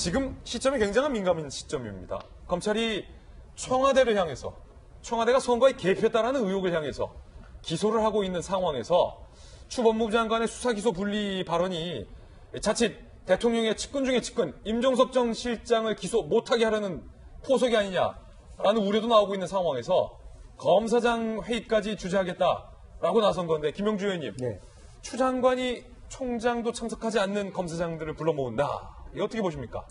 지금 시점이 굉장히 민감한 시점입니다. 검찰이 청와대를 향해서, 청와대가 선거에 개입했다라는 의혹을 향해서 기소를 하고 있는 상황에서 추 법무부 장관의 수사기소 분리 발언이 자칫 대통령의 측근 중에 측근, 임종석 전 실장을 기소 못하게 하려는 포석이 아니냐라는 우려도 나오고 있는 상황에서 검사장 회의까지 주재하겠다라고 나선 건데, 김영주 의원님, 네. 추 장관이 총장도 참석하지 않는 검사장들을 불러 모은다. 이거 어떻게 보십니까?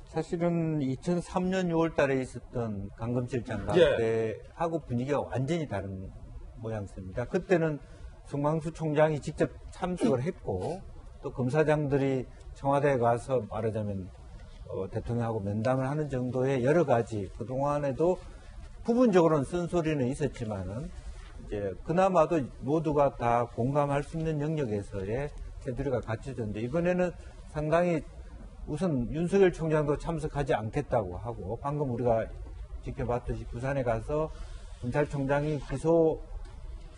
사실은 2003년 6월 달에 있었던 강금실 장관 예. 때하고 분위기가 완전히 다른 모양새입니다. 그때는 송광수 총장이 직접 참석을 했고, 또 검사장들이 청와대에 가서 말하자면 대통령하고 면담을 하는 정도의 여러 가지, 그동안에도 부분적으로는 쓴소리는 있었지만은 이제 그나마도 모두가 다 공감할 수 있는 영역에서의 테두리가 갖춰졌는데, 이번에는 상당히 우선 윤석열 총장도 참석하지 않겠다고 하고, 방금 우리가 지켜봤듯이 부산에 가서 검찰총장이 기소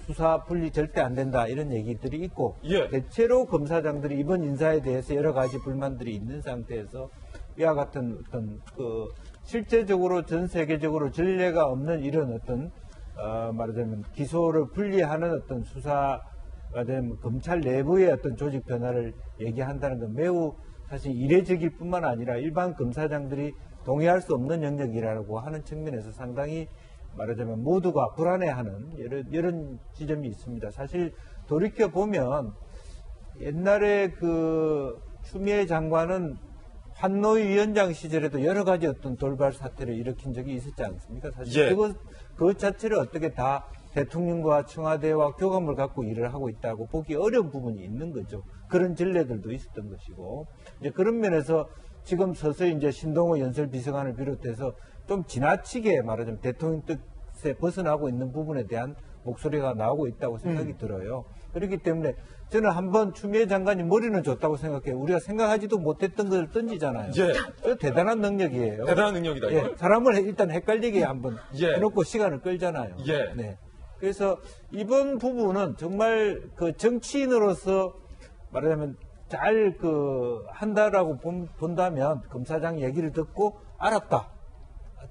수사 분리 절대 안 된다 이런 얘기들이 있고, 예. 대체로 검사장들이 이번 인사에 대해서 여러 가지 불만들이 있는 상태에서 이와 같은 어떤 실제적으로 전 세계적으로 전례가 없는 이런 어떤 말하자면 기소를 분리하는 어떤 수사가 된 검찰 내부의 어떤 조직 변화를 얘기한다는 건 매우 사실 이례적일 뿐만 아니라 일반 검사장들이 동의할 수 없는 영역이라고 하는 측면에서 상당히 말하자면 모두가 불안해하는 이런 지점이 있습니다. 사실 돌이켜보면 옛날에 그 추미애 장관은 환노위 위원장 시절에도 여러 가지 어떤 돌발 사태를 일으킨 적이 있었지 않습니까? 사실 예. 그것 자체를 어떻게 다 대통령과 청와대와 교감을 갖고 일을 하고 있다고 보기 어려운 부분이 있는 거죠. 그런 전례들도 있었던 것이고, 이제 그런 면에서 지금 서서히 이제 신동호 연설비서관을 비롯해서 좀 지나치게 말하자면 대통령 뜻에 벗어나고 있는 부분에 대한 목소리가 나오고 있다고 생각이 들어요. 그렇기 때문에 저는 한번 추미애 장관이 머리는 좋다고 생각해요. 우리가 생각하지도 못했던 것을 던지잖아요. 예. 저 대단한 능력이에요. 대단한 능력이다. 예, 사람을 일단 헷갈리게 한번 예. 해놓고 시간을 끌잖아요. 예. 네. 그래서 이번 부분은 정말 그 정치인으로서 말하자면 잘 한다라고 본다면 검사장 얘기를 듣고 알았다.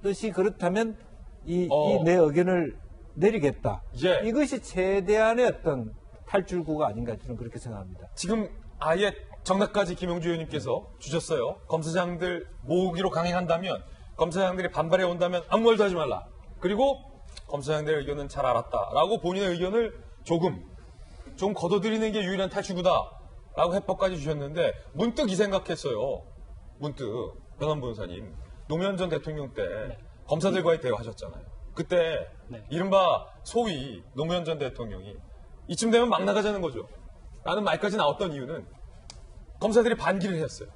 뜻이 그렇다면 이 내 의견을 내리겠다. 예. 이것이 최대한의 어떤 탈출구가 아닌가 저는 그렇게 생각합니다. 지금 아예 정답까지 김영주 의원님께서 주셨어요. 검사장들 모으기로 강행한다면, 검사장들이 반발해 온다면 아무 말도 하지 말라. 그리고 검사장들의 의견은 잘 알았다라고 본인의 의견을 조금 걷어들이는 게 유일한 탈출구다라고 해법까지 주셨는데, 문득 이 생각했어요. 문득 변환 변호사님, 노무현 전 대통령 때 검사들과의 대화하셨잖아요. 그때 이른바 소위 노무현 전 대통령이 이쯤 되면 막 나가자는 거죠 라는 말까지 나왔던 이유는 검사들이 반기를 했어요.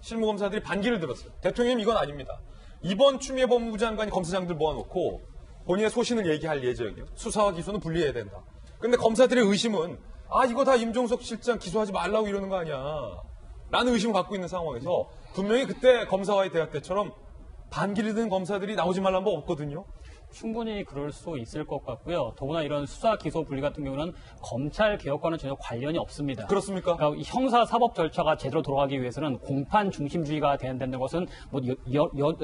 실무검사들이 반기를 들었어요. 대통령님 이건 아닙니다. 이번 추미애 법무부 장관이 검사장들 모아놓고 본인의 소신을 얘기할 예정이에요. 수사와 기소는 분리해야 된다. 근데 검사들의 의심은 이거 다 임종석 실장 기소하지 말라고 이러는 거 아니야 라는 의심을 갖고 있는 상황에서 분명히 그때 검사와의 대화 때처럼 반기를 든 검사들이 나오지 말라는 법 없거든요. 충분히 그럴 수 있을 것 같고요. 더구나 이런 수사 기소 분리 같은 경우는 검찰 개혁과는 전혀 관련이 없습니다. 그렇습니까? 그러니까 이 형사 사법 절차가 제대로 돌아가기 위해서는 공판 중심주의가 돼야 된다는 것은 뭐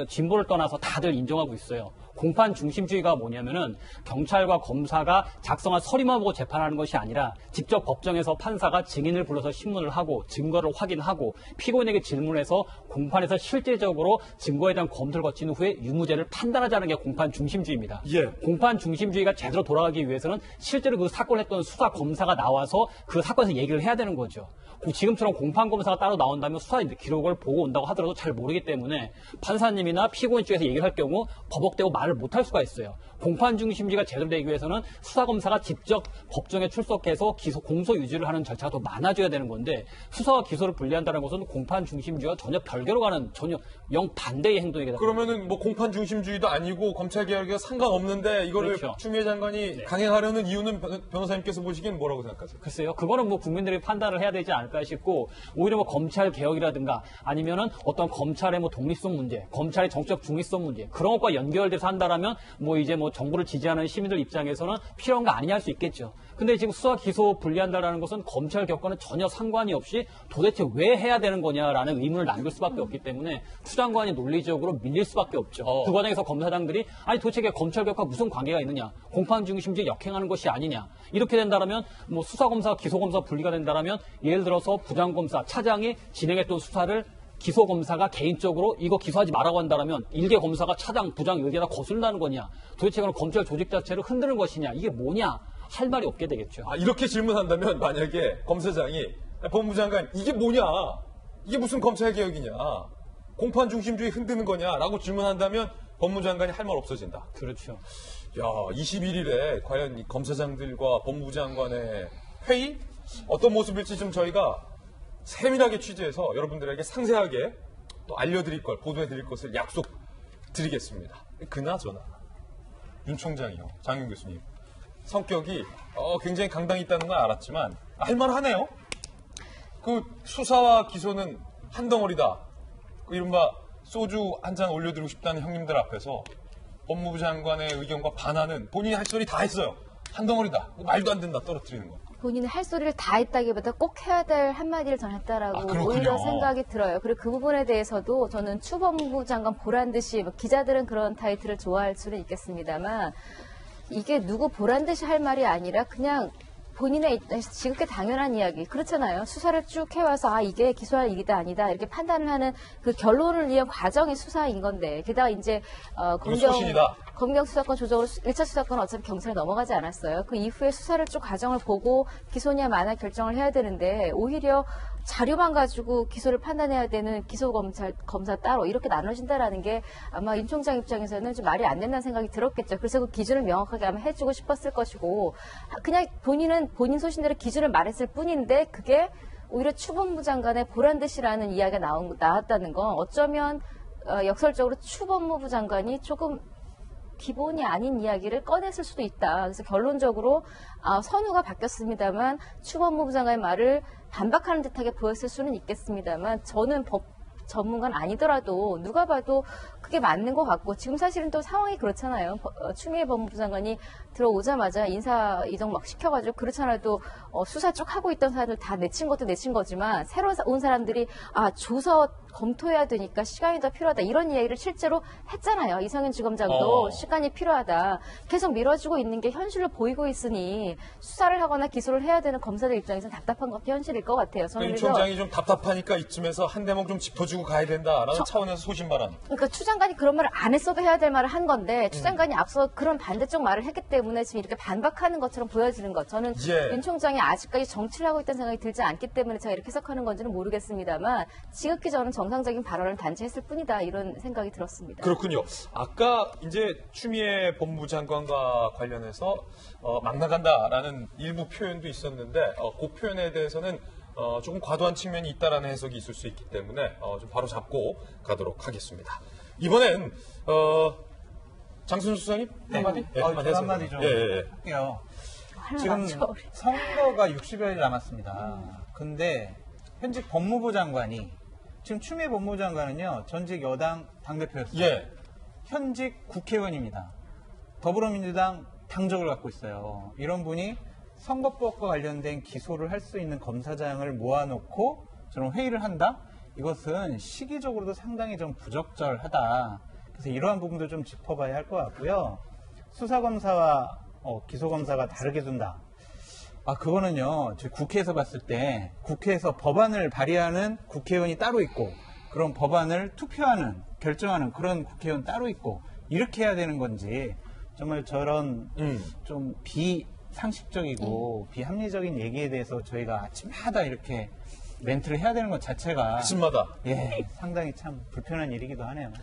진보를 떠나서 다들 인정하고 있어요. 공판 중심주의가 뭐냐면은 경찰과 검사가 작성한 서류만 보고 재판하는 것이 아니라 직접 법정에서 판사가 증인을 불러서 신문을 하고 증거를 확인하고 피고인에게 질문해서 공판에서 실질적으로 증거에 대한 검토를 거친 후에 유무죄를 판단하자는 게 공판 중심주의입니다. 예. 공판 중심주의가 제대로 돌아가기 위해서는 실제로 그 사건을 했던 수사 검사가 나와서 그 사건에서 얘기를 해야 되는 거죠. 지금처럼 공판 검사가 따로 나온다면 수사 기록을 보고 온다고 하더라도 잘 모르기 때문에 판사님이나 피고인 쪽에서 얘기를 할 경우 버벅대고 말을 못할 수가 있어요. 공판 중심주의가 제대로 되기 위해서는 수사 검사가 직접 법정에 출석해서 공소 유지를 하는 절차가 더 많아져야 되는 건데, 수사와 기소를 분리한다는 것은 공판 중심주의와 전혀 별개로 가는 전혀 영반대의 행동이게 됩니다. 그러면은 뭐 공판 중심주의도 아니고 검찰 개혁과 상관없는데 이거를 그렇죠. 추미애 장관이 강행하려는 이유는 변호사님께서 보시기엔 뭐라고 생각하세요? 글쎄요. 그거는 뭐 국민들이 판단을 해야 되지 않을까 싶고 오히려 뭐 검찰 개혁이라든가 아니면은 어떤 검찰의 뭐 독립성 문제, 검찰의 정치적 중립성 문제 그런 것과 연결돼서 한다라면 뭐 이제 뭐 정부를 지지하는 시민들 입장에서는 필요한 거 아니냐 할 수 있겠죠. 근데 지금 수사 기소 분리한다라는 것은 검찰 격과는 전혀 상관이 없이 도대체 왜 해야 되는 거냐라는 의문을 남길 수밖에 없기 때문에 수장관이 논리적으로 밀릴 수밖에 없죠. 그 과정에서 검사장들이 아니 도대체 검찰 격과 무슨 관계가 있느냐, 공판 중심주의 역행하는 것이 아니냐 이렇게 된다라면 뭐 수사검사, 기소검사 분리가 된다라면 예를 들어서 부장검사, 차장이 진행했던 수사를 기소검사가 개인적으로 이거 기소하지 말라고 한다면 일개 검사가 차장, 부장 여기에다 거슬린다는 거냐, 도대체 그럼 검찰 조직 자체를 흔드는 것이냐, 이게 뭐냐 할 말이 없게 되겠죠. 이렇게 질문한다면 만약에 검사장이 법무장관 이게 뭐냐, 이게 무슨 검찰 개혁이냐, 공판 중심주의 흔드는 거냐라고 질문한다면 법무장관이 할 말 없어진다. 그렇죠. 야, 21일에 과연 이 검사장들과 법무부 장관의 회의 어떤 모습일지 좀 저희가 세밀하게 취재해서 여러분들에게 상세하게 또 알려드릴 걸, 보도해드릴 것을 약속드리겠습니다. 그나저나 윤 총장이요, 장윤 교수님 성격이 굉장히 강당이 있다는 건 알았지만 할만하네요. 그 수사와 기소는 한 덩어리다. 그 이른바 소주 한 잔 올려드리고 싶다는 형님들 앞에서 법무부 장관의 의견과 반하는 본인이 할 소리 다 했어요. 한 덩어리다. 말도 안 된다. 떨어뜨리는 거. 본인은 할 소리를 다 했다기보다 꼭 해야 될 한마디를 전했다라고 그렇군요. 오히려 생각이 들어요. 그리고 그 부분에 대해서도 저는 추법무부 장관 보란 듯이 뭐 기자들은 그런 타이틀을 좋아할 수는 있겠습니다만 이게 누구 보란 듯이 할 말이 아니라 그냥 본인의 지극히 당연한 이야기. 그렇잖아요. 수사를 쭉 해와서 이게 기소할 일이다 아니다 이렇게 판단을 하는 그 결론을 위한 과정이 수사인 건데 게다가 이제 검경 수사권 조정으로 1차 수사권은 어차피 경찰에 넘어가지 않았어요. 그 이후에 수사를 쭉 과정을 보고 기소냐 마냐 결정을 해야 되는데 오히려 자료만 가지고 기소를 판단해야 되는 기소검사 따로 이렇게 나눠진다라는 게 아마 윤 총장 입장에서는 좀 말이 안 된다는 생각이 들었겠죠. 그래서 그 기준을 명확하게 아마 해주고 싶었을 것이고 그냥 본인은 본인 소신대로 기준을 말했을 뿐인데 그게 오히려 추법무부 장관의 보란듯이라는 이야기가 나왔다는 건 어쩌면 역설적으로 추법무부 장관이 조금 기본이 아닌 이야기를 꺼냈을 수도 있다. 그래서 결론적으로 선우가 바뀌었습니다만 추법무부 장관의 말을 반박하는 듯하게 보였을 수는 있겠습니다만 저는 법 전문가는 아니더라도 누가 봐도 그게 맞는 것 같고 지금 사실은 또 상황이 그렇잖아요. 추미애 법무부 장관이 들어오자마자 인사 이동 막 시켜가지고 그렇지 않아도 수사 쭉 하고 있던 사람들 다 내친 것도 내친 거지만 새로 온 사람들이 조서 검토해야 되니까 시간이 더 필요하다 이런 이야기를 실제로 했잖아요. 이상현 지검장도 시간이 필요하다. 계속 미뤄지고 있는 게 현실로 보이고 있으니 수사를 하거나 기소를 해야 되는 검사들 입장에서는 답답한 것도 현실일 것 같아요. 저는 윤 총장이 좀 답답하니까 이쯤에서 한 대목 좀 짚어주고 가야 된다라는 차원에서 소신발언. 그러니까 추 장관이 그런 말을 안 했어도 해야 될 말을 한 건데 추 장관이 앞서 그런 반대쪽 말을 했기 때문에 지금 이렇게 반박하는 것처럼 보여지는 것. 저는 윤 총장이 아직까지 정치를 하고 있다는 생각이 들지 않기 때문에 제가 이렇게 해석하는 건지는 모르겠습니다만 지극히 저는 정상적인 발언을 단지했을 뿐이다 이런 생각이 들었습니다. 그렇군요. 아까 이제 추미애 법무부 장관과 관련해서 막 나간다라는 일부 표현도 있었는데 그 표현에 대해서는 조금 과도한 측면이 있다라는 해석이 있을 수 있기 때문에 좀 바로 잡고 가도록 하겠습니다. 이번엔 장순수 수장님 한마디? 한마디 좀 할게요. 지금 선거가 60여일 남았습니다. 근데 현직 법무부 장관이 지금 추미애 법무부 장관은요 전직 여당 당대표였어요. 현직 국회의원입니다. 더불어민주당 당적을 갖고 있어요. 이런 분이 선거법과 관련된 기소를 할 수 있는 검사장을 모아놓고 저런 회의를 한다? 이것은 시기적으로도 상당히 좀 부적절하다. 그래서 이러한 부분도 좀 짚어봐야 할 것 같고요. 수사검사와 기소검사가 다르게 둔다. 그거는요, 저희 국회에서 봤을 때 국회에서 법안을 발의하는 국회의원이 따로 있고 그런 법안을 투표하는, 결정하는 그런 국회의원 따로 있고 이렇게 해야 되는 건지 정말 저런 좀 비상식적이고 비합리적인 얘기에 대해서 저희가 아침마다 이렇게 멘트를 해야 되는 것 자체가 아침마다 상당히 참 불편한 일이기도 하네요.